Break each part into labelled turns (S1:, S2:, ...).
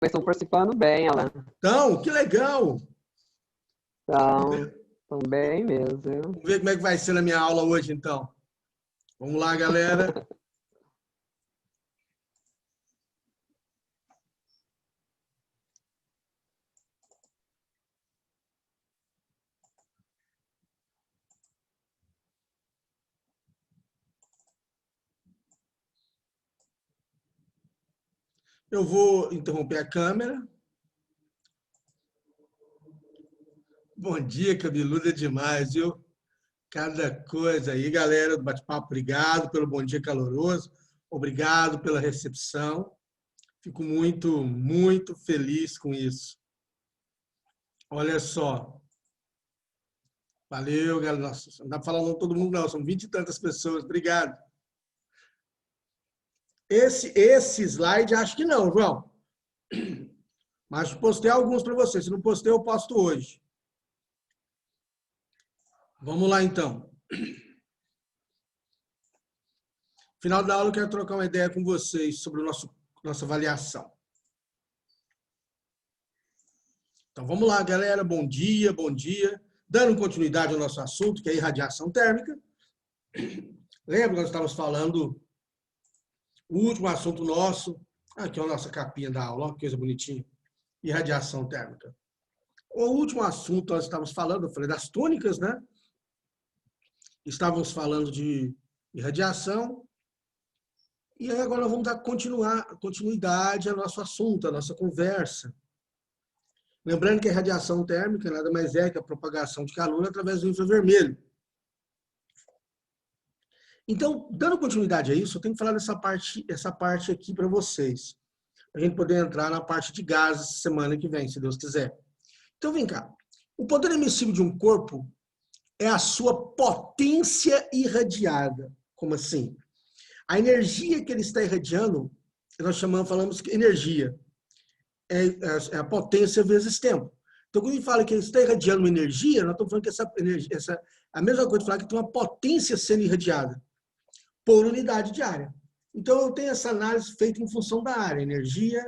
S1: estão participando bem, Alan.
S2: Então, que legal!
S1: Estão bem mesmo, viu?
S2: Vamos ver como é que vai ser na minha aula hoje, então. Vamos lá, galera. Eu vou interromper a câmera. Bom dia, cabeluda demais, viu? Cada coisa aí, galera do bate-papo. Obrigado pelo bom dia caloroso. Obrigado pela recepção. Fico muito, muito feliz com isso. Olha só. Valeu, galera. Nossa, não dá para falar todo mundo, não. São 20 e tantas pessoas. Obrigado. Esse slide, acho que não, João. Mas postei alguns para você. Se não postei, eu posto hoje. Vamos lá, então. Final da aula, eu quero trocar uma ideia com vocês sobre nossa avaliação. Então, vamos lá, galera. Bom dia, bom dia. Dando continuidade ao nosso assunto, que é irradiação térmica. Lembra que nós estávamos falando o último assunto nosso? Aqui é a nossa capinha da aula, ó, que coisa bonitinha. Irradiação térmica. O último assunto nós estávamos falando, eu falei das tônicas, né? Estávamos falando de irradiação. E aí agora vamos dar continuidade ao nosso assunto, à nossa conversa. Lembrando que a radiação térmica nada mais é que a propagação de calor através do infravermelho. Então, dando continuidade a isso, eu tenho que falar essa parte aqui para vocês. Para a gente poder entrar na parte de gases semana que vem, se Deus quiser. Então, vem cá. O poder emissivo de um corpo é a sua potência irradiada. Como assim? A energia que ele está irradiando, nós falamos que energia é a potência vezes tempo. Então, quando a gente fala que ele está irradiando uma energia, nós estamos falando que essa energia, a mesma coisa de falar que tem uma potência sendo irradiada por unidade de área. Então, eu tenho essa análise feita em função da área. Energia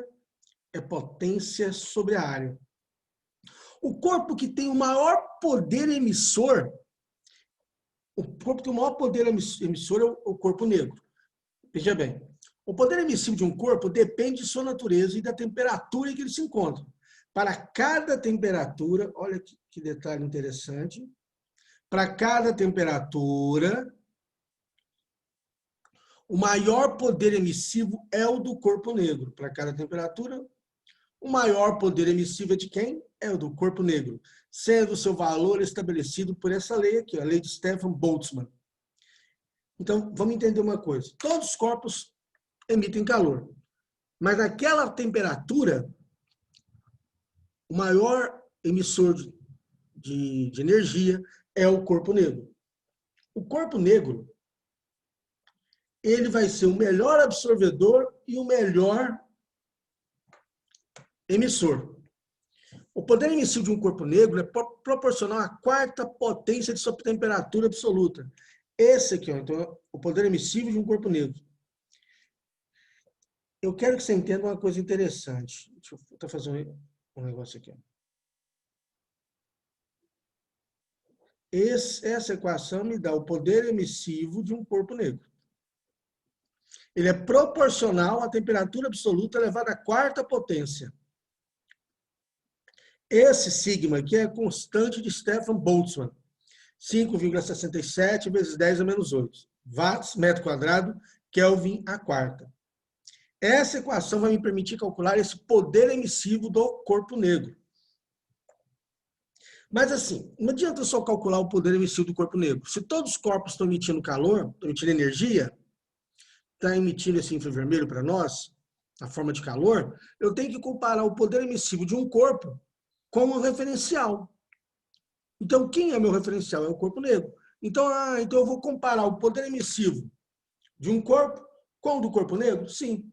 S2: é potência sobre a área. O corpo que tem o maior poder emissor, o corpo que tem o maior poder emissor é o corpo negro. Veja bem, o poder emissivo de um corpo depende de sua natureza e da temperatura em que ele se encontra. Para cada temperatura, olha que detalhe interessante, para cada temperatura, o maior poder emissivo é o do corpo negro. Para cada temperatura, o maior poder emissivo é de quem? É o do corpo negro, sendo o seu valor estabelecido por essa lei aqui, a lei de Stefan Boltzmann. Então, vamos entender uma coisa. Todos os corpos emitem calor. Mas naquela temperatura, o maior emissor de energia é o corpo negro. O corpo negro, ele vai ser o melhor absorvedor e o melhor emissor. O poder emissivo de um corpo negro é proporcional à quarta potência de sua temperatura absoluta. Esse aqui, ó, então, o poder emissivo de um corpo negro. Eu quero que você entenda uma coisa interessante. Deixa eu tentar fazer um negócio aqui. Essa equação me dá o poder emissivo de um corpo negro. Ele é proporcional à temperatura absoluta elevada à quarta potência. Esse sigma aqui é a constante de Stefan Boltzmann. 5,67 vezes 10 a menos 8. Watts, metro quadrado, Kelvin a quarta. Essa equação vai me permitir calcular esse poder emissivo do corpo negro. Mas assim, não adianta só calcular o poder emissivo do corpo negro. Se todos os corpos estão emitindo calor, estão emitindo energia, está emitindo esse infravermelho para nós, na forma de calor, eu tenho que comparar o poder emissivo de um corpo com um referencial. Então, quem é meu referencial? É o corpo negro. Então eu vou comparar o poder emissivo de um corpo com o do corpo negro? Sim.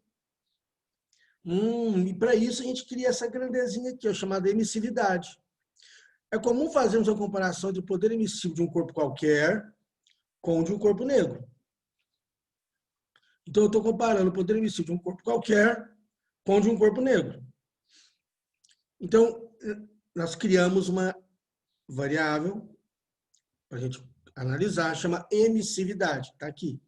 S2: E para isso a gente cria essa grandezinha aqui, chamada emissividade. É comum fazermos uma comparação entre o poder emissivo de um corpo qualquer com o de um corpo negro. Então, eu estou comparando o poder emissivo de um corpo qualquer com o de um corpo negro. Então, nós criamos uma variável para a gente analisar, chama emissividade. Está aqui.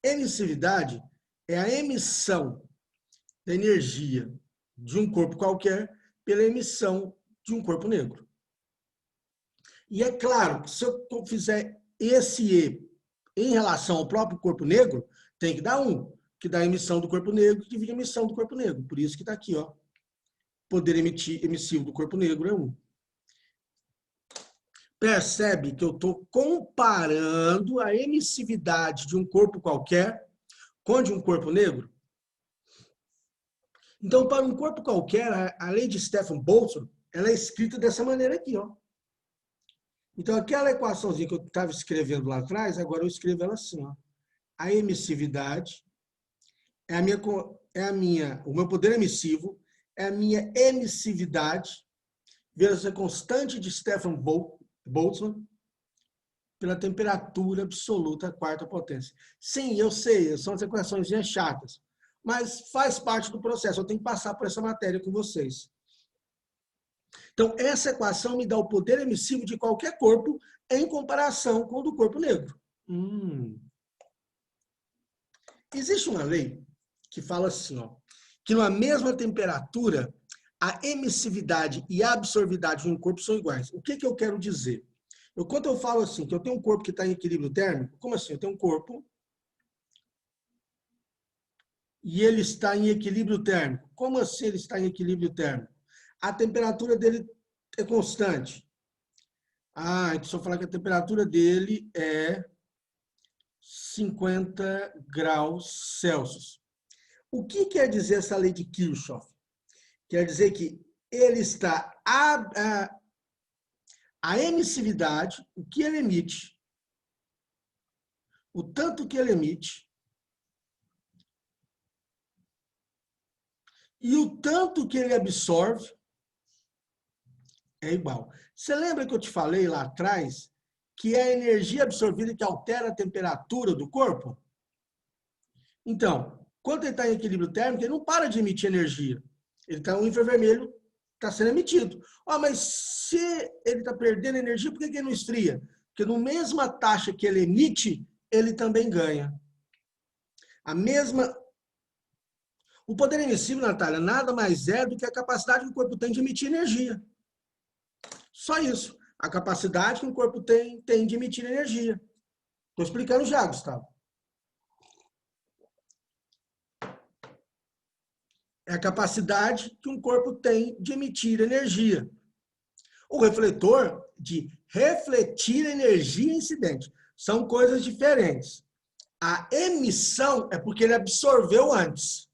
S2: Emissividade é a emissão da energia de um corpo qualquer pela emissão de um corpo negro. E é claro que se eu fizer esse E em relação ao próprio corpo negro, tem que dar 1, que dá a emissão do corpo negro, que divide a emissão do corpo negro. Por isso que está aqui, ó. Poder emissivo do corpo negro é 1. Percebe que eu estou comparando a emissividade de um corpo qualquer com de um corpo negro? Então, para um corpo qualquer, a lei de Stefan Boltzmann, ela é escrita dessa maneira aqui, ó. Então, aquela equaçãozinha que eu estava escrevendo lá atrás, agora eu escrevo ela assim, ó. A emissividade o meu poder emissivo é a minha emissividade vezes a constante de Stefan Boltzmann pela temperatura absoluta quarta potência. Sim, eu sei, são as equações chatas, mas faz parte do processo. Eu tenho que passar por essa matéria com vocês. Então, essa equação me dá o poder emissivo de qualquer corpo em comparação com o do corpo negro. Existe uma lei que fala assim, ó, que numa mesma temperatura, a emissividade e a absorvidade de um corpo são iguais. O que eu quero dizer? Quando eu falo assim, que eu tenho um corpo que está em equilíbrio térmico, como assim? Eu tenho um corpo e ele está em equilíbrio térmico. Como assim ele está em equilíbrio térmico? A temperatura dele é constante. Então se eu falar que a temperatura dele é 50 graus Celsius. O que quer dizer essa lei de Kirchhoff? Quer dizer que ele está a emissividade, o que ele emite, o tanto que ele emite e o tanto que ele absorve é igual. Você lembra que eu te falei lá atrás que é a energia absorvida que altera a temperatura do corpo? Então, quando ele está em equilíbrio térmico, ele não para de emitir energia. Ele está, o infravermelho está sendo emitido. Mas se ele está perdendo energia, por que ele não esfria? Porque na mesma taxa que ele emite, ele também ganha. O poder emissivo, Natália, nada mais é do que a capacidade que o corpo tem de emitir energia. Só isso. A capacidade que o corpo tem de emitir energia. Estou explicando já, Gustavo. É a capacidade que um corpo tem de emitir energia. O refletor, de refletir energia incidente. São coisas diferentes. A emissão é porque ele absorveu antes.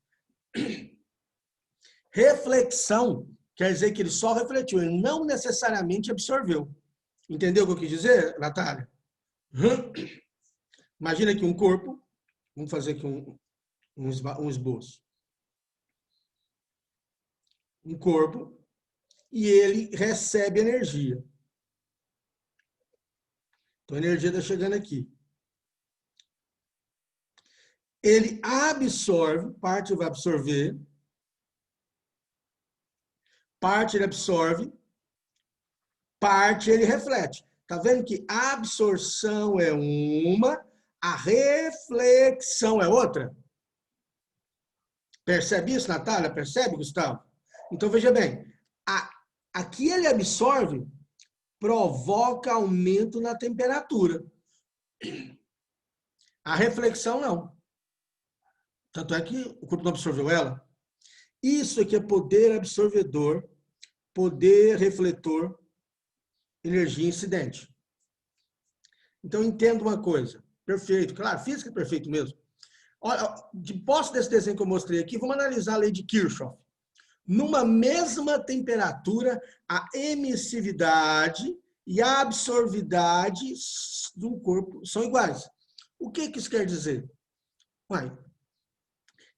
S2: Reflexão quer dizer que ele só refletiu, ele não necessariamente absorveu. Entendeu o que eu quis dizer, Natália? Imagina aqui um corpo, vamos fazer aqui um esboço. Um corpo, e ele recebe energia. Então a energia está chegando aqui. Ele absorve, parte vai absorver, parte ele absorve, parte ele reflete. Tá vendo que a absorção é uma, a reflexão é outra? Percebe isso, Natália? Percebe, Gustavo? Então, veja bem, a que ele absorve provoca aumento na temperatura. A reflexão, não. Tanto é que o corpo não absorveu ela. Isso aqui é poder absorvedor, poder refletor, energia incidente. Então, entenda uma coisa. Perfeito. Claro, física é perfeito mesmo. Olha, de posse desse desenho que eu mostrei aqui, vamos analisar a lei de Kirchhoff. Numa mesma temperatura, a emissividade e a absorvidade do corpo são iguais. O que isso quer dizer?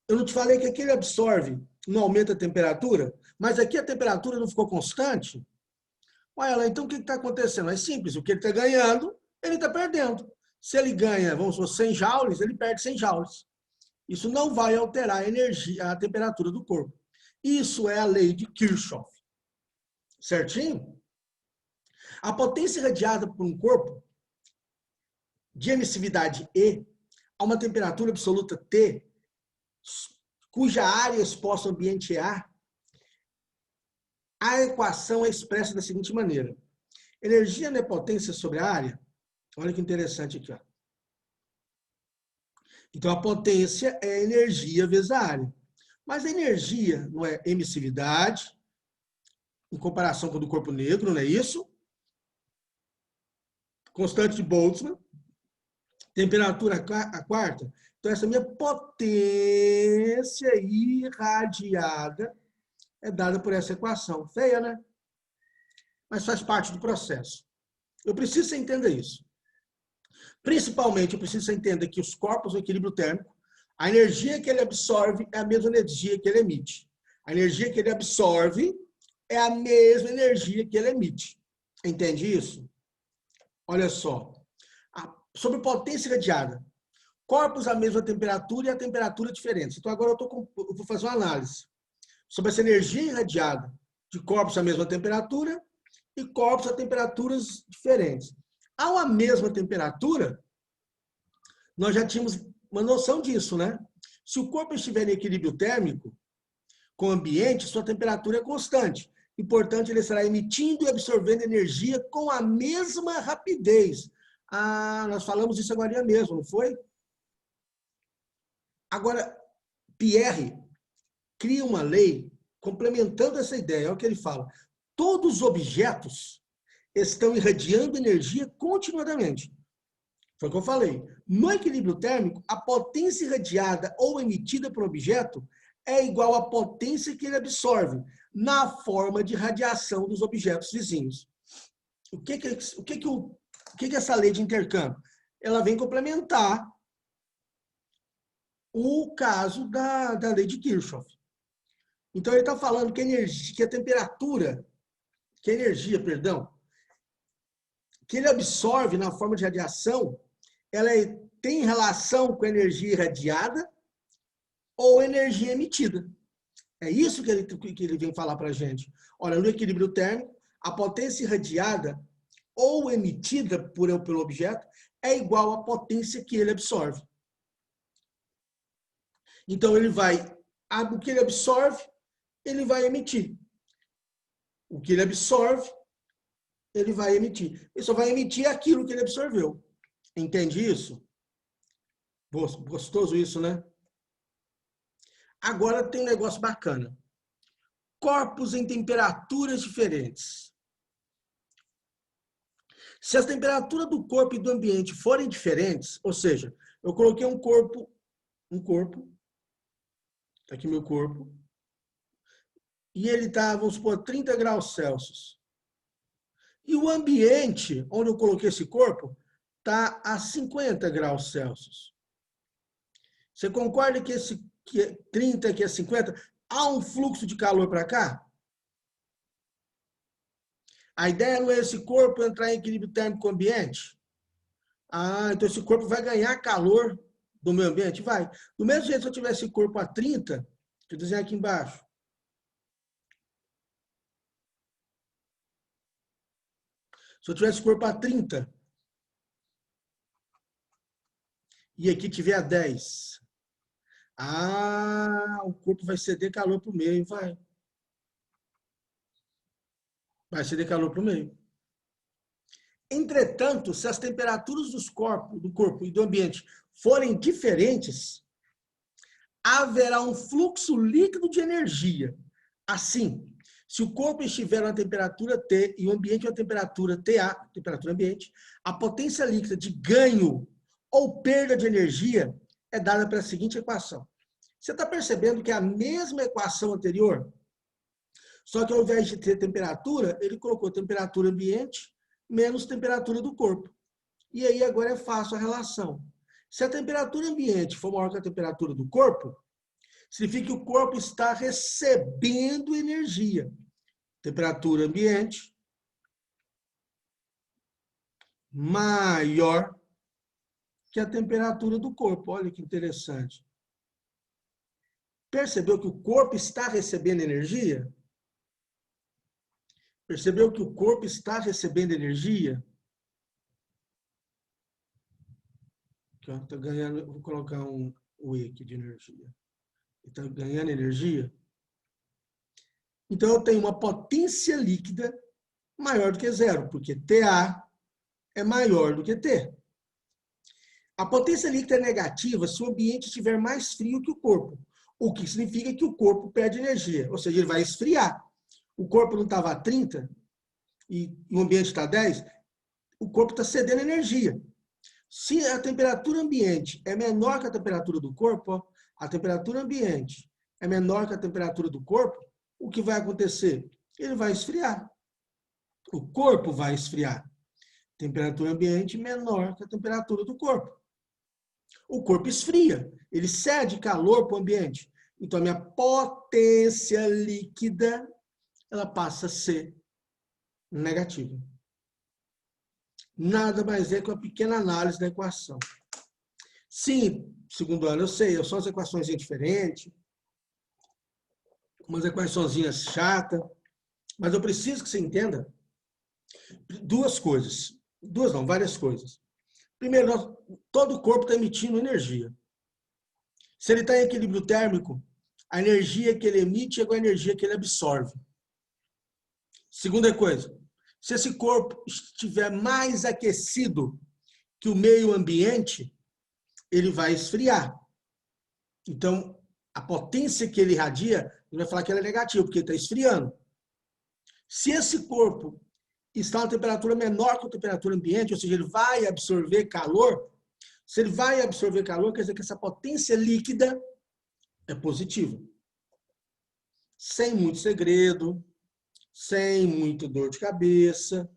S2: Eu não te falei que aqui ele absorve, não aumenta a temperatura, mas aqui a temperatura não ficou constante? Então o que está acontecendo? É simples, o que ele está ganhando, ele está perdendo. Se ele ganha, vamos supor, 100 joules, ele perde 100 joules. Isso não vai alterar a energia, a temperatura do corpo. Isso é a lei de Kirchhoff. Certinho? A potência irradiada por um corpo de emissividade E a uma temperatura absoluta T, cuja área exposta ao ambiente é a equação é expressa da seguinte maneira. Energia não é potência sobre a área? Olha que interessante aqui. Ó. Então, a potência é energia vezes a área. Mas a energia não é emissividade, em comparação com o do corpo negro, não é isso? Constante de Boltzmann. Temperatura a quarta. Então, essa minha potência irradiada é dada por essa equação. Feia, né? Mas faz parte do processo. Eu preciso que você entenda isso. Principalmente, eu preciso que você entenda que os corpos no equilíbrio térmico, a energia que ele absorve é a mesma energia que ele emite. A energia que ele absorve é a mesma energia que ele emite. Entende isso? Olha só. Sobre potência irradiada. Corpos à mesma temperatura e a temperatura diferente. Então, agora eu vou fazer uma análise sobre essa energia irradiada de corpos à mesma temperatura e corpos a temperaturas diferentes. Ao a mesma temperatura, nós já tínhamos uma noção disso, né? Se o corpo estiver em equilíbrio térmico com o ambiente, sua temperatura é constante. E, portanto, ele estará emitindo e absorvendo energia com a mesma rapidez. Ah, nós falamos isso agora mesmo, não foi? Agora, Pierre cria uma lei complementando essa ideia. Olha o que ele fala. Todos os objetos estão irradiando energia continuadamente. Foi o que eu falei. No equilíbrio térmico, a potência irradiada ou emitida por objeto é igual à potência que ele absorve na forma de radiação dos objetos vizinhos. O que essa lei de intercâmbio? Ela vem complementar o caso da lei de Kirchhoff. Então, ele está falando que a temperatura, que a energia, perdão, que ele absorve na forma de radiação, ela tem relação com a energia irradiada ou energia emitida. É isso que ele vem falar para a gente. Olha, no equilíbrio térmico, a potência irradiada ou emitida pelo objeto é igual à potência que ele absorve. Então, o que ele absorve, ele vai emitir. O que ele absorve, ele vai emitir. Ele só vai emitir aquilo que ele absorveu. Entende isso? Gostoso isso, né? Agora tem um negócio bacana. Corpos em temperaturas diferentes. Se as temperaturas do corpo e do ambiente forem diferentes, ou seja, eu coloquei um corpo, tá aqui meu corpo, e ele está, vamos supor, 30 graus Celsius. E o ambiente onde eu coloquei esse corpo está a 50 graus Celsius. Você concorda que esse que é 30, que é 50, há um fluxo de calor para cá? A ideia não é esse corpo entrar em equilíbrio térmico com o ambiente? Ah, então esse corpo vai ganhar calor do meio ambiente? Vai. Do mesmo jeito, se eu tivesse esse corpo a 30, deixa eu desenhar aqui embaixo. Se eu tivesse corpo a 30 e aqui tiver a 10, o corpo vai ceder calor para o meio, vai. Vai ceder calor para o meio. Entretanto, se as temperaturas do corpo e do ambiente forem diferentes, haverá um fluxo líquido de energia. Assim, se o corpo estiver na temperatura T e o ambiente na temperatura TA, temperatura ambiente, a potência líquida de ganho ou perda de energia é dada pela seguinte equação. Você está percebendo que é a mesma equação anterior? Só que ao invés de ter temperatura, ele colocou temperatura ambiente menos temperatura do corpo. E aí agora é fácil a relação. Se a temperatura ambiente for maior que a temperatura do corpo, significa que o corpo está recebendo energia. Temperatura ambiente maior que a temperatura do corpo. Olha que interessante. Percebeu que o corpo está recebendo energia? Percebeu que o corpo está recebendo energia? Está ganhando, vou colocar um E aqui de energia. Está ganhando energia? Então, eu tenho uma potência líquida maior do que zero, porque TA é maior do que T. A potência líquida é negativa se o ambiente estiver mais frio que o corpo, o que significa que o corpo perde energia, ou seja, ele vai esfriar. O corpo não estava a 30 e o ambiente está a 10, o corpo está cedendo energia. Se a temperatura ambiente é menor que a temperatura do corpo, a temperatura ambiente é menor que a temperatura do corpo, o que vai acontecer? Ele vai esfriar. O corpo vai esfriar. Temperatura ambiente menor que a temperatura do corpo. O corpo esfria, ele cede calor para o ambiente. Então, a minha potência líquida, ela passa a ser negativa. Nada mais é que uma pequena análise da equação. Sim, segundo ano, eu sei, são as equações diferentes, umas equaçõezinhas chatas, mas eu preciso que você entenda duas coisas. Duas não, várias coisas. Primeiro, todo o corpo está emitindo energia. Se ele está em equilíbrio térmico, a energia que ele emite é igual à energia que ele absorve. Segunda coisa, se esse corpo estiver mais aquecido que o meio ambiente, ele vai esfriar. Então, a potência que ele irradia, ele vai falar que ela é negativa, porque ele está esfriando. Se esse corpo está a temperatura menor que a temperatura ambiente, ou seja, ele vai absorver calor, se ele vai absorver calor, quer dizer que essa potência líquida é positiva. Sem muito segredo, sem muita dor de cabeça,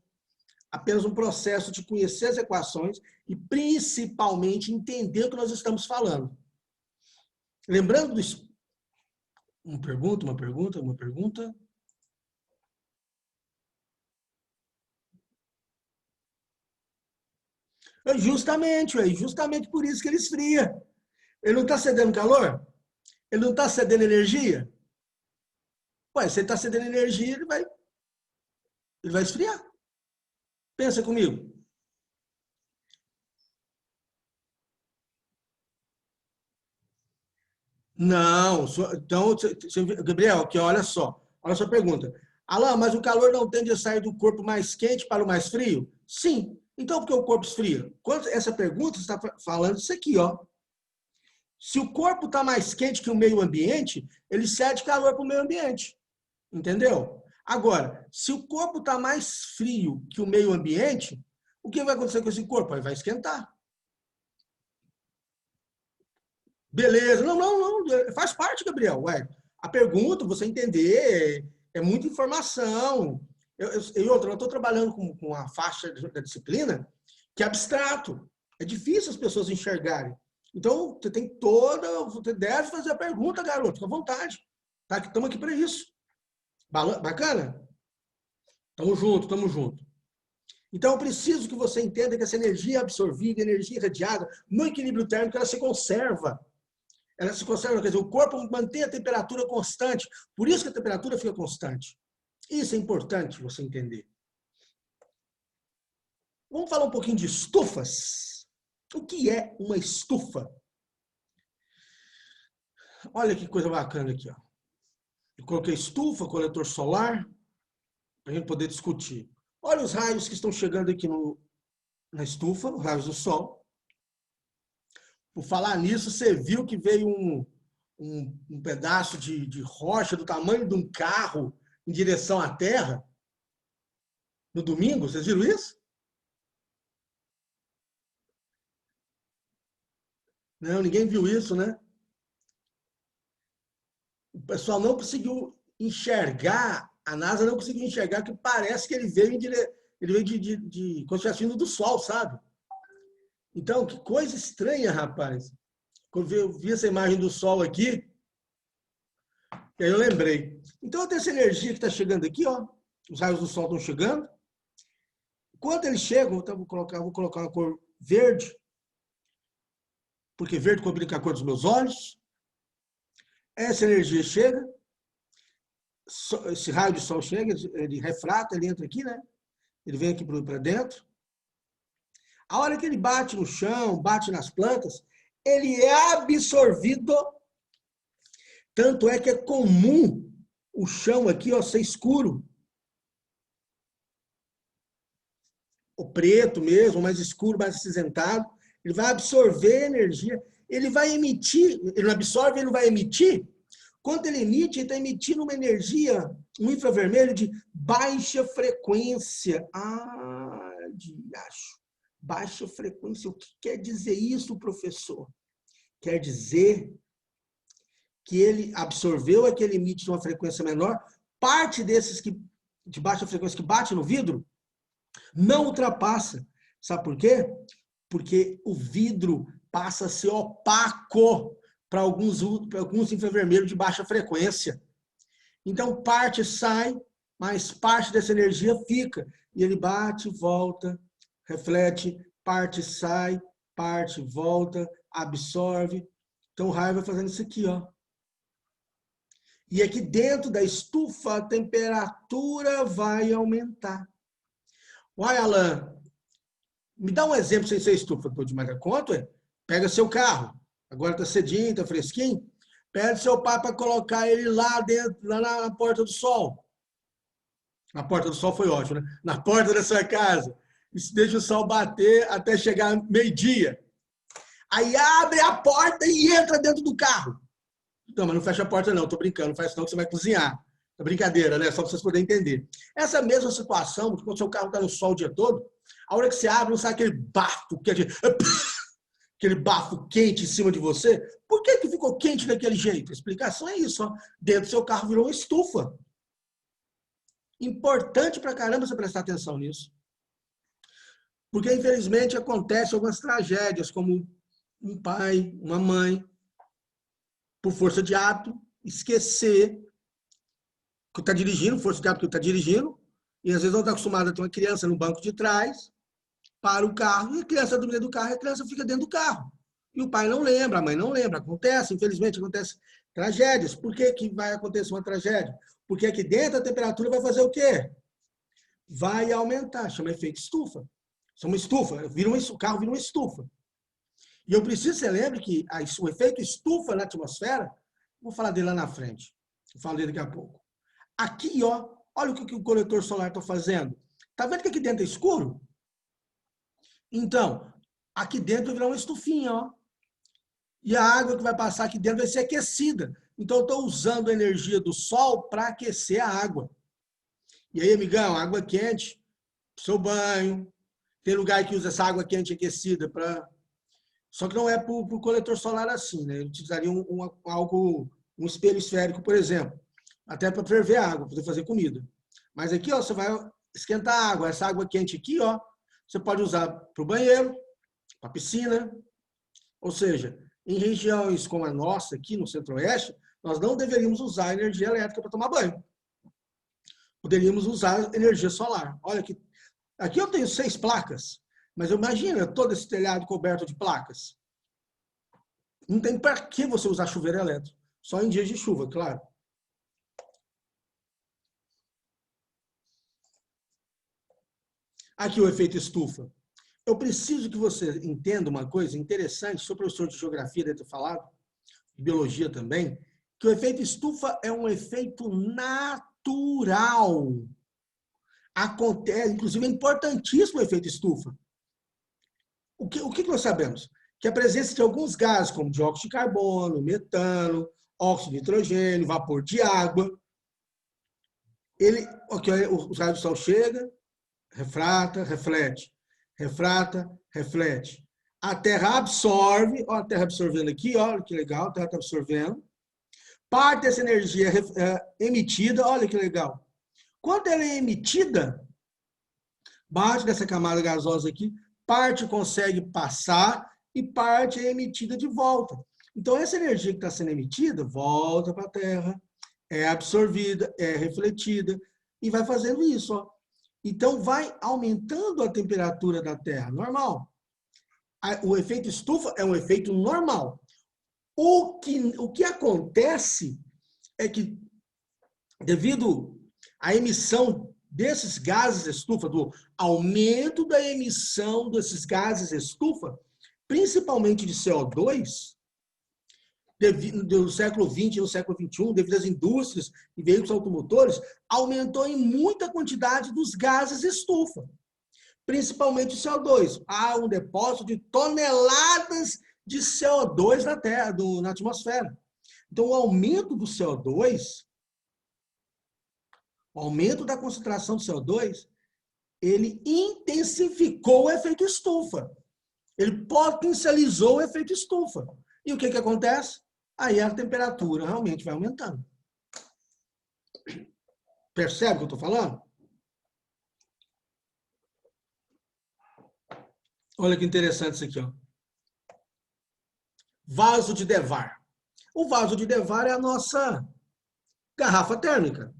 S2: apenas um processo de conhecer as equações e, principalmente, entender o que nós estamos falando. Lembrando disso, uma pergunta. Justamente por isso que ele esfria. Ele não está cedendo calor? Ele não está cedendo energia? Ué, se ele está cedendo energia, ele vai esfriar. Pensa comigo. Não, então, Gabriel, que olha a sua pergunta. Alain, mas o calor não tende a sair do corpo mais quente para o mais frio? Sim. Então, por que o corpo esfria? Quando essa pergunta está falando isso aqui, ó. Se o corpo está mais quente que o meio ambiente, ele cede calor para o meio ambiente. Entendeu? Agora, se o corpo está mais frio que o meio ambiente, o que vai acontecer com esse corpo? Ele vai esquentar. Beleza. Não. Faz parte, Gabriel. Ué, a pergunta, você entender, é muita informação. Eu estou trabalhando com a faixa da disciplina que é abstrato. É difícil as pessoas enxergarem. Então, você deve fazer a pergunta, garoto, fica à vontade. Tá? Estamos aqui para isso. Bacana? Tamo junto, tamo junto. Então, eu preciso que você entenda que essa energia absorvida, energia irradiada, no equilíbrio térmico, ela se conserva. Ela se conserva, quer dizer, o corpo mantém a temperatura constante. Por isso que a temperatura fica constante. Isso é importante você entender. Vamos falar um pouquinho de estufas. O que é uma estufa? Olha que coisa bacana aqui, ó. Eu coloquei estufa, coletor solar, para a gente poder discutir. Olha os raios que estão chegando aqui na estufa, os raios do sol. Por falar nisso, você viu que veio um pedaço de rocha do tamanho de um carro em direção à Terra no domingo? Vocês viram isso? Não, ninguém viu isso, né? O pessoal não conseguiu enxergar, a NASA não conseguiu enxergar, que parece que ele veio como se estivesse vindo do Sol, sabe? Então, que coisa estranha, rapaz. Quando eu vi essa imagem do Sol aqui, aí eu lembrei. Então, tem essa energia que está chegando aqui, ó. Os raios do Sol estão chegando. Quando eles chegam, então vou colocar uma cor verde, porque verde combina com a cor dos meus olhos. essa energia chega, esse raio de sol chega, ele refrata, ele entra aqui, né? Ele vem aqui para dentro. A hora que ele bate no chão, bate nas plantas, ele é absorvido. Tanto é que é comum o chão aqui, ó, ser escuro. O preto mesmo, mais escuro, mais acinzentado. Ele vai absorver energia. Ele vai emitir, ele não absorve, ele não vai emitir. Quando ele emite, ele está emitindo uma energia, um infravermelho de baixa frequência. Ah, diacho. Baixa frequência. O que quer dizer isso, professor? Quer dizer que ele absorveu aquele emite de uma frequência menor. Parte desses de baixa frequência que bate no vidro não ultrapassa. Sabe por quê? Porque o vidro passa a ser opaco para alguns infravermelhos de baixa frequência. Então, parte sai, mas parte dessa energia fica. E ele bate, volta, reflete, parte sai, parte volta, absorve. Então, o raio vai fazendo isso aqui, ó. E aqui dentro da estufa, a temperatura vai aumentar. Uai, Alan, me dá um exemplo sem ser estufa. Estou de mais conta, ué? Pega seu carro. Agora está cedinho, está fresquinho. Pede seu pai para colocar ele lá dentro, lá na Porta do Sol. Na Porta do Sol foi ótimo, né? Na porta da sua casa. E se deixa o sol bater até chegar meio-dia. Aí abre a porta e entra dentro do carro. Não, mas não fecha a porta não, tô brincando, não faz não que você vai cozinhar. É brincadeira, né? Só para vocês poderem entender. Essa mesma situação, quando o seu carro está no sol o dia todo, a hora que você abre, não sai aquele bafo, aquele bafo quente em cima de você. Por que ficou quente daquele jeito? A explicação é isso, ó. Dentro do seu carro virou uma estufa. Importante pra caramba você prestar atenção nisso. Porque, infelizmente, acontecem algumas tragédias, como um pai, uma mãe, por força de hábito, esquecer que está dirigindo, força de hábito que está dirigindo, e às vezes não está acostumado a ter uma criança no banco de trás, para o carro, e a criança dorme dentro do carro, e a criança fica dentro do carro. E o pai não lembra, a mãe não lembra. Acontece, infelizmente, acontece tragédias. Por que vai acontecer uma tragédia? Porque aqui dentro a temperatura vai fazer o quê? Vai aumentar, chama efeito estufa. Isso é uma estufa, o carro vira uma estufa. E eu preciso que você lembre que o efeito estufa na atmosfera, vou falar dele lá na frente, eu falo dele daqui a pouco. Aqui, ó, olha o que o coletor solar está fazendo. Tá vendo que aqui dentro é escuro? Então, aqui dentro vai virar uma estufinha, ó. E a água que vai passar aqui dentro vai ser aquecida. Então, eu estou usando a energia do sol para aquecer a água. E aí, amigão, água quente, pro seu banho. Tem lugar que usa essa água quente aquecida para... Só que não é para o coletor solar assim, né? Ele utilizaria um espelho esférico, por exemplo. Até para ferver a água, para poder fazer comida. Mas aqui, ó, você vai esquentar a água. Essa água quente aqui, ó, você pode usar para o banheiro, para a piscina. Ou seja, em regiões como a nossa, aqui no Centro-Oeste, nós não deveríamos usar energia elétrica para tomar banho. Poderíamos usar energia solar. Olha aqui. Aqui eu tenho 6 placas, mas imagina todo esse telhado coberto de placas. Não tem para que você usar chuveiro elétrico. Só em dias de chuva, claro. Aqui o efeito estufa. Eu preciso que você entenda uma coisa interessante, sou professor de geografia, deve ter falado, de biologia também, que o efeito estufa é um efeito natural. Acontece, inclusive é importantíssimo o efeito estufa. O que nós sabemos? Que a presença de alguns gases, como dióxido de carbono, metano, óxido de nitrogênio, vapor de água, o raio do sol chega, refrata, reflete. Refrata, reflete. A Terra absorve, ó, a Terra absorvendo aqui, olha que legal, a Terra está absorvendo. Parte dessa energia emitida, olha que legal. Quando ela é emitida, parte dessa camada gasosa aqui, parte consegue passar e parte é emitida de volta. Então, essa energia que está sendo emitida, volta para a Terra, é absorvida, é refletida, e vai fazendo isso, ó. Então, vai aumentando a temperatura da Terra, normal. O efeito estufa é um efeito normal. O que acontece é que, devido à emissão desses gases estufa, do aumento da emissão desses gases estufa, principalmente de CO2, do século XX e no século XXI, devido às indústrias e veículos automotores, aumentou em muita quantidade dos gases estufa, principalmente o CO2. Há um depósito de toneladas de CO2 na Terra, na atmosfera. Então, o aumento do CO2, o aumento da concentração de CO2, ele intensificou o efeito estufa. Ele potencializou o efeito estufa. E o que acontece? Aí a temperatura realmente vai aumentando. Percebe o que eu estou falando? Olha que interessante isso aqui, ó. Vaso de Devar. O vaso de Devar é a nossa garrafa térmica.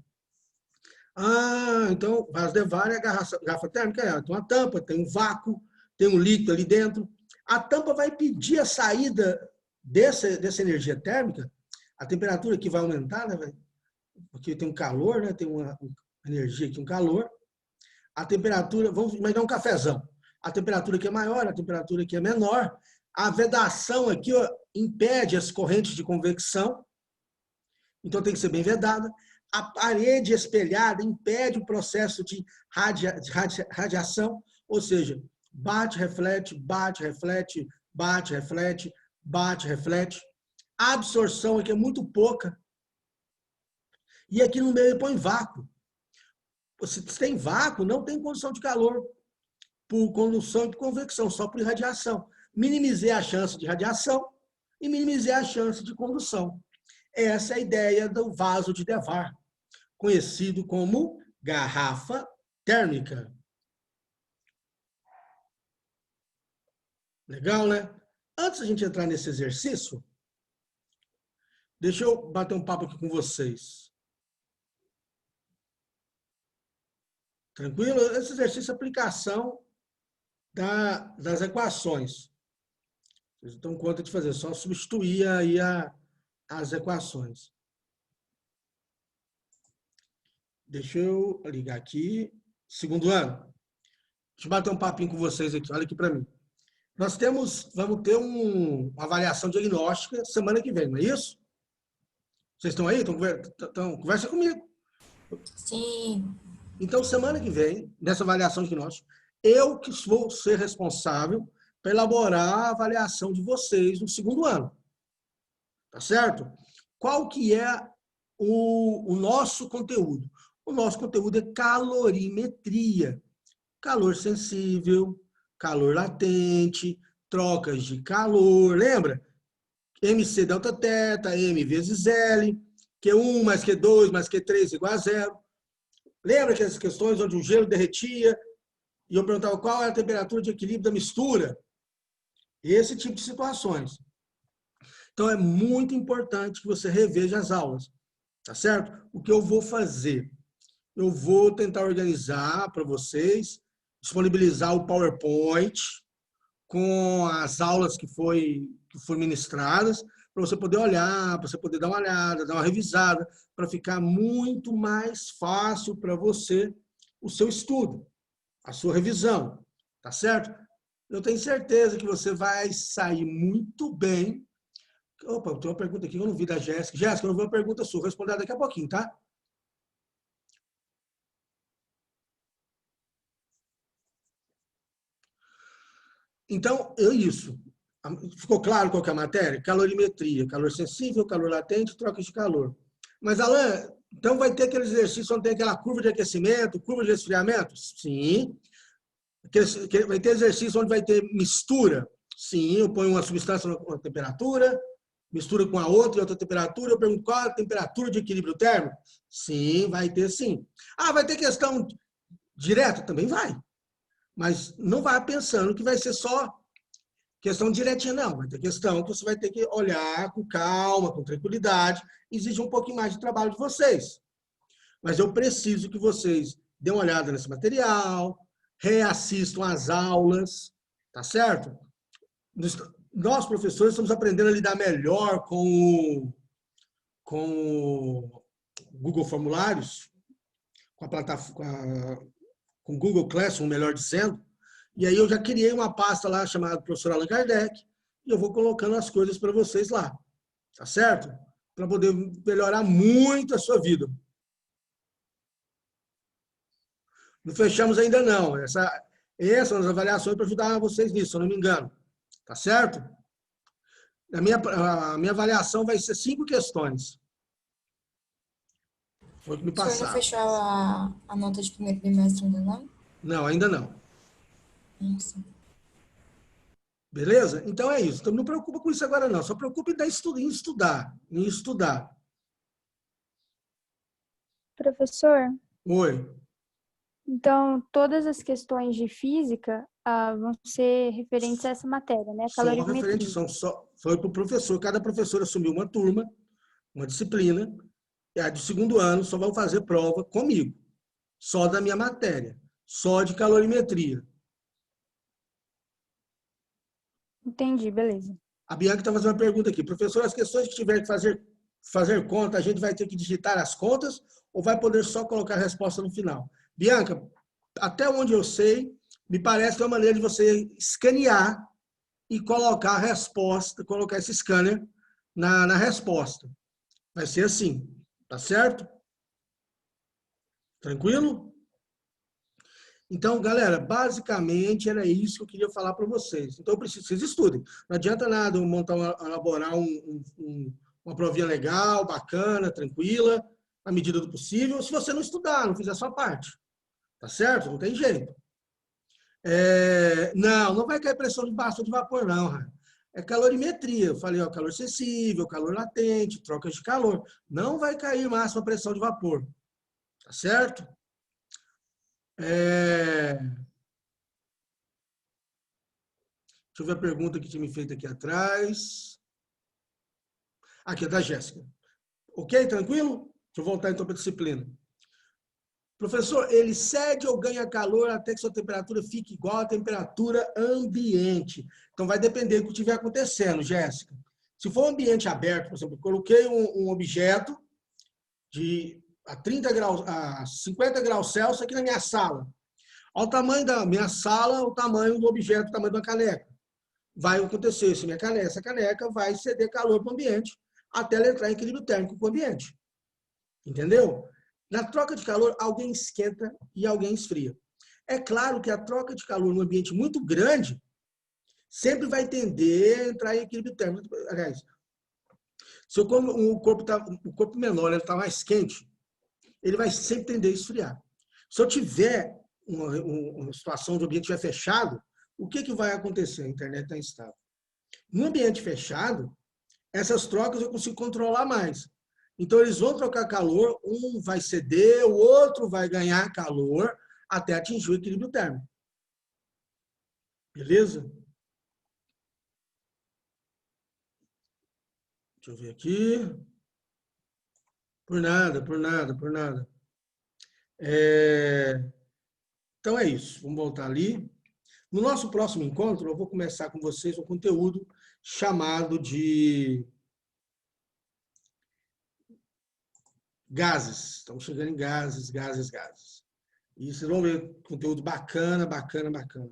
S2: Ah, então, vaso de Devar é a garrafa térmica. Tem uma tampa, tem um vácuo, tem um líquido ali dentro. A tampa vai pedir a saída dessa energia térmica. A temperatura aqui vai aumentar, né? Porque tem um calor, né? Tem uma energia aqui, um calor. A temperatura, vamos imaginar um cafezão. A temperatura aqui é maior, a temperatura aqui é menor. A vedação aqui, ó, impede as correntes de convecção. Então tem que ser bem vedada. A parede espelhada impede o processo de radiação, ou seja, bate, reflete, bate, reflete, bate, reflete, bate, reflete. A absorção aqui é muito pouca. E aqui no meio ele põe vácuo. Se tem vácuo, não tem condição de calor por condução e por convecção, só por irradiação. Minimizei a chance de radiação e minimizei a chance de condução. Essa é a ideia do vaso de Devar, conhecido como garrafa térmica. Legal, né? Antes da gente entrar nesse exercício, deixa eu bater um papo aqui com vocês. Tranquilo? Esse exercício é aplicação das equações. Vocês dão conta de fazer, só substituir aí as equações. Deixa eu ligar aqui. Segundo ano. Deixa eu bater um papinho com vocês aqui. Olha aqui para mim. Nós vamos ter uma avaliação diagnóstica semana que vem, não é isso? Vocês estão aí? Conversa comigo.
S3: Sim.
S2: Então, semana que vem, nessa avaliação diagnóstica, eu que vou ser responsável para elaborar a avaliação de vocês no segundo ano. Tá certo? Qual que é o nosso conteúdo? O nosso conteúdo é calorimetria. Calor sensível, calor latente, trocas de calor. Lembra? MC delta teta, M vezes L, Q1 mais Q2 mais Q3 igual a zero. Lembra que essas questões onde o gelo derretia e eu perguntava qual é a temperatura de equilíbrio da mistura? Esse tipo de situações. Então, é muito importante que você reveja as aulas, tá certo? O que eu vou fazer? Eu vou tentar organizar para vocês, disponibilizar o PowerPoint com as aulas que foram ministradas, para você poder olhar, para você poder dar uma olhada, dar uma revisada, para ficar muito mais fácil para você o seu estudo, a sua revisão, tá certo? Eu tenho certeza que você vai sair muito bem. Opa, tem uma pergunta aqui que eu não vi da Jéssica. Jéssica, eu não vi uma pergunta sua, vou responder daqui a pouquinho, tá? Então, isso. Ficou claro qual que é a matéria? Calorimetria, calor sensível, calor latente, troca de calor. Mas, Alan, então vai ter aqueles exercícios onde tem aquela curva de aquecimento, curva de resfriamento? Sim. Vai ter exercício onde vai ter mistura? Sim, eu ponho uma substância numa temperatura, mistura com a outra e outra temperatura, eu pergunto qual é a temperatura de equilíbrio térmico? Sim, vai ter sim. Ah, vai ter questão direta? Também vai. Mas não vá pensando que vai ser só questão diretinha, não. Vai ter questão que você vai ter que olhar com calma, com tranquilidade. Exige um pouquinho mais de trabalho de vocês. Mas eu preciso que vocês dêem uma olhada nesse material, reassistam as aulas, tá certo? nós, professores, estamos aprendendo a lidar melhor com o Google Formulários, com a plataforma, com o Google Classroom, melhor dizendo. E aí eu já criei uma pasta lá chamada Professor Allan Kardec e eu vou colocando as coisas para vocês lá, tá certo? Para poder melhorar muito a sua vida. Não fechamos ainda não. Essas são as avaliações para ajudar vocês nisso, se eu não me engano. Tá certo? A minha avaliação vai ser 5 questões. Foi o que me
S3: O senhor não
S2: passaram.
S3: fechou a nota de primeiro bimestre ainda, não?
S2: Não, ainda não.
S3: Nossa.
S2: Beleza? Então é isso. Então não preocupa com isso agora não. Só preocupe em estudar. Em estudar.
S4: Professor,
S2: Oi.
S4: então todas as questões de física vão ser referentes a essa matéria, né?
S2: Só referente,
S4: Calorimetria.
S2: foi para o professor. Cada professor assumiu uma turma, uma disciplina, e a do segundo ano só vão fazer prova comigo. Só da minha matéria. Só de calorimetria.
S4: Entendi, beleza.
S2: A Bianca está fazendo uma pergunta aqui. Professor, as questões que tiver que fazer conta, a gente vai ter que digitar as contas ou vai poder só colocar a resposta no final? Bianca, até onde eu sei, me parece que é uma maneira de você escanear e colocar a resposta, colocar esse scanner na resposta. Vai ser assim, tá certo? Tranquilo? Então, galera, basicamente era isso que eu queria falar para vocês. Então, eu preciso que vocês estudem. Não adianta nada eu elaborar uma provinha legal, bacana, tranquila, na medida do possível, se você não estudar, não fizer a sua parte. Tá certo? Não tem jeito. Não vai cair pressão de baixa de vapor, não, Raio. É calorimetria. Eu falei, ó, calor sensível, calor latente, trocas de calor. Não vai cair máxima pressão de vapor. Tá certo? Deixa eu ver a pergunta que tinha me feito aqui atrás. Aqui é da Jéssica. Ok? Tranquilo? Deixa eu voltar então para a disciplina. Professor, ele cede ou ganha calor até que sua temperatura fique igual à temperatura ambiente. Então, vai depender do que estiver acontecendo, Jéssica. Se for um ambiente aberto, por exemplo, eu coloquei um objeto a 30 graus, a 50 graus Celsius aqui na minha sala. Ao tamanho da minha sala, o tamanho do objeto, o tamanho da caneca. Vai acontecer isso. Essa caneca vai ceder calor para o ambiente até ela entrar em equilíbrio térmico com o ambiente. Entendeu? Na troca de calor, alguém esquenta e alguém esfria. É claro que a troca de calor num ambiente muito grande sempre vai tender a entrar em equilíbrio térmico. Aliás, se o corpo menor está mais quente, ele vai sempre tender a esfriar. Se eu tiver uma situação de ambiente estiver fechado, o que vai acontecer? A internet está instável. No ambiente fechado, essas trocas eu consigo controlar mais. Então, eles vão trocar calor, um vai ceder, o outro vai ganhar calor até atingir o equilíbrio térmico. Beleza? Deixa eu ver aqui. Por nada, por nada, por nada. Então, é isso. Vamos voltar ali. No nosso próximo encontro, eu vou começar com vocês um conteúdo chamado de gases. Estamos chegando em gases, gases, gases. E vocês vão ver conteúdo bacana, bacana, bacana.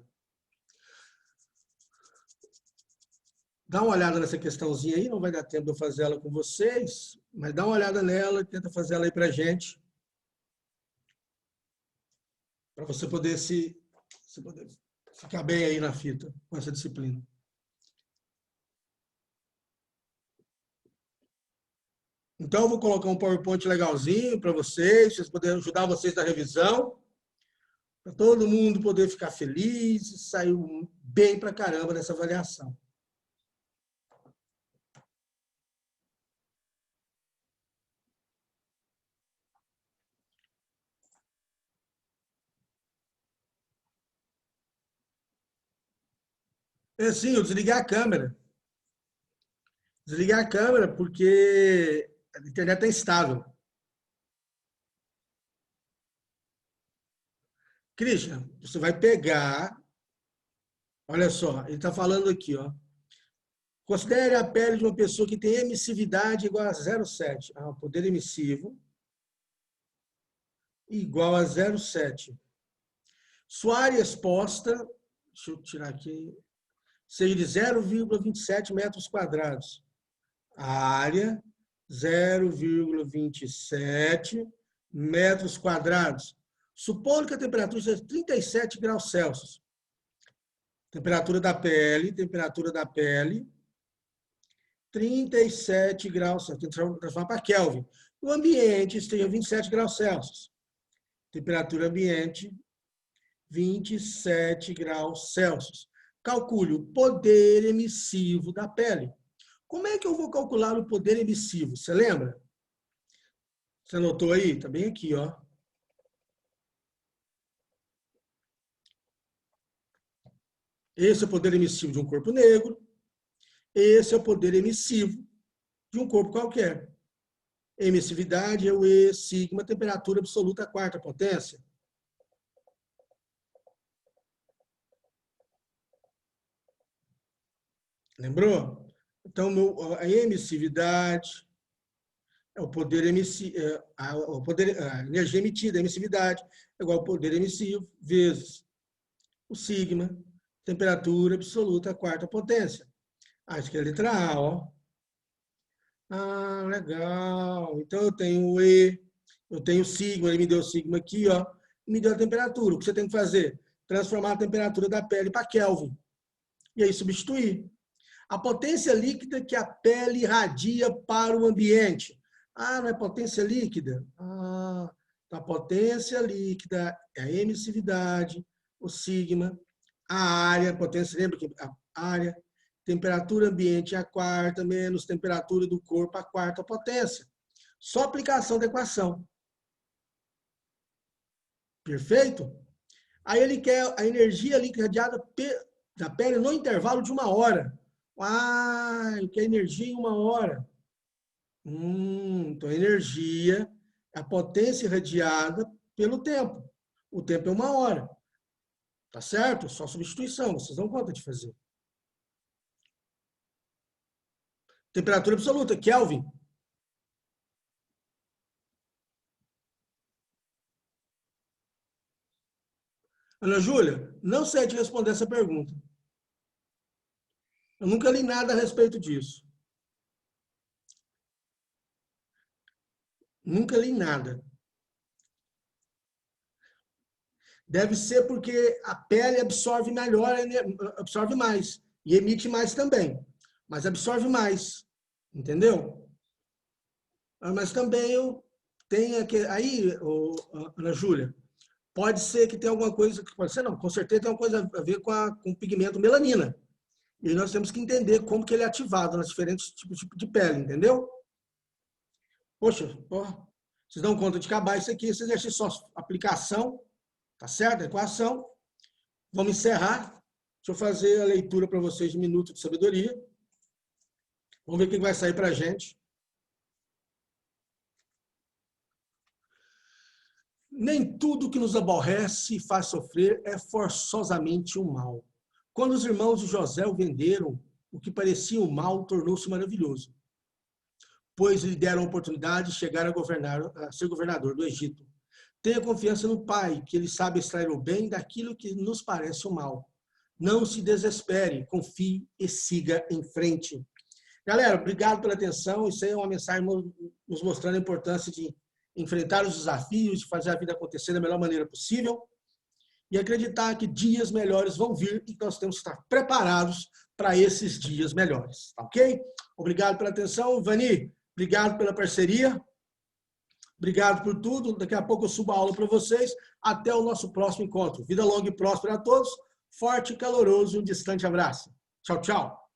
S2: Dá uma olhada nessa questãozinha aí, não vai dar tempo de eu fazer ela com vocês, mas dá uma olhada nela e tenta fazer ela aí pra gente. Para você poder poder ficar bem aí na fita com essa disciplina. Então, eu vou colocar um PowerPoint legalzinho para vocês poderem ajudar vocês na revisão, para todo mundo poder ficar feliz e sair bem pra caramba nessa avaliação. Sim, eu desliguei a câmera. Desliguei a câmera porque a internet está instável. Christian, você vai pegar... Olha só, ele está falando aqui, ó. Considere a pele de uma pessoa que tem emissividade igual a 0,7. O poder emissivo igual a 0,7. Sua área exposta, deixa eu tirar aqui, seja de 0,27 metros quadrados. A área, 0,27 metros quadrados. Supondo que a temperatura seja 37 graus Celsius. Temperatura da pele, 37 graus Celsius. Tem que transformar para Kelvin. O ambiente esteja 27 graus Celsius. Temperatura ambiente, 27 graus Celsius. Calcule o poder emissivo da pele. Como é que eu vou calcular o poder emissivo? Você lembra? Você anotou aí? Está bem aqui, ó. Esse é o poder emissivo de um corpo negro. Esse é o poder emissivo de um corpo qualquer. Emissividade é o E sigma, temperatura absoluta, quarta potência. Lembrou? Então, a emissividade é o poder emissivo, a energia emitida, a emissividade, é igual ao poder emissivo, vezes o sigma, temperatura absoluta, quarta potência. Acho que é a letra A, ó. Legal. Então, eu tenho o E, eu tenho o sigma, ele me deu o sigma aqui, ó, e me deu a temperatura. O que você tem que fazer? Transformar a temperatura da pele para Kelvin. E aí, substituir. A potência líquida que a pele irradia para o ambiente. Não é potência líquida? A potência líquida é a emissividade, o sigma, a área, potência, lembra que a área, temperatura ambiente a quarta, menos temperatura do corpo a quarta potência. Só aplicação da equação. Perfeito? Aí ele quer a energia líquida irradiada da pele no intervalo de 1 hora. Eu quero energia em 1 hora. Então, a energia é a potência irradiada pelo tempo. O tempo é 1 hora. Tá certo? Só substituição. Vocês dão conta de fazer. Temperatura absoluta, Kelvin. Ana Júlia, não sei te responder essa pergunta. Eu nunca li nada a respeito disso. Nunca li nada. Deve ser porque a pele absorve melhor, absorve mais. E emite mais também. Mas absorve mais. Entendeu? Mas também eu tenho aqui. Aí, Ana Júlia, pode ser que tenha alguma coisa. Pode ser não, com certeza tem alguma coisa a ver com o pigmento melanina. E nós temos que entender como que ele é ativado nas diferentes tipos de pele, entendeu? Poxa, vocês dão conta de acabar isso aqui, esse exercício só aplicação, tá certo? A equação. Vamos encerrar. Deixa eu fazer a leitura para vocês de Minuto de Sabedoria. Vamos ver o que vai sair para a gente. Nem tudo que nos aborrece e faz sofrer é forçosamente um mal. Quando os irmãos de José o venderam, o que parecia um mal tornou-se maravilhoso, pois lhe deram a oportunidade de chegar a ser governador do Egito. Tenha confiança no Pai, que Ele sabe extrair o bem daquilo que nos parece o mal. Não se desespere, confie e siga em frente. Galera, obrigado pela atenção. Isso aí é uma mensagem nos mostrando a importância de enfrentar os desafios, de fazer a vida acontecer da melhor maneira possível e acreditar que dias melhores vão vir e que nós temos que estar preparados para esses dias melhores. Tá ok? Obrigado pela atenção. Vani, obrigado pela parceria. Obrigado por tudo. Daqui a pouco eu subo a aula para vocês. Até o nosso próximo encontro. Vida longa e próspera a todos. Forte, caloroso e um distante abraço. Tchau, tchau.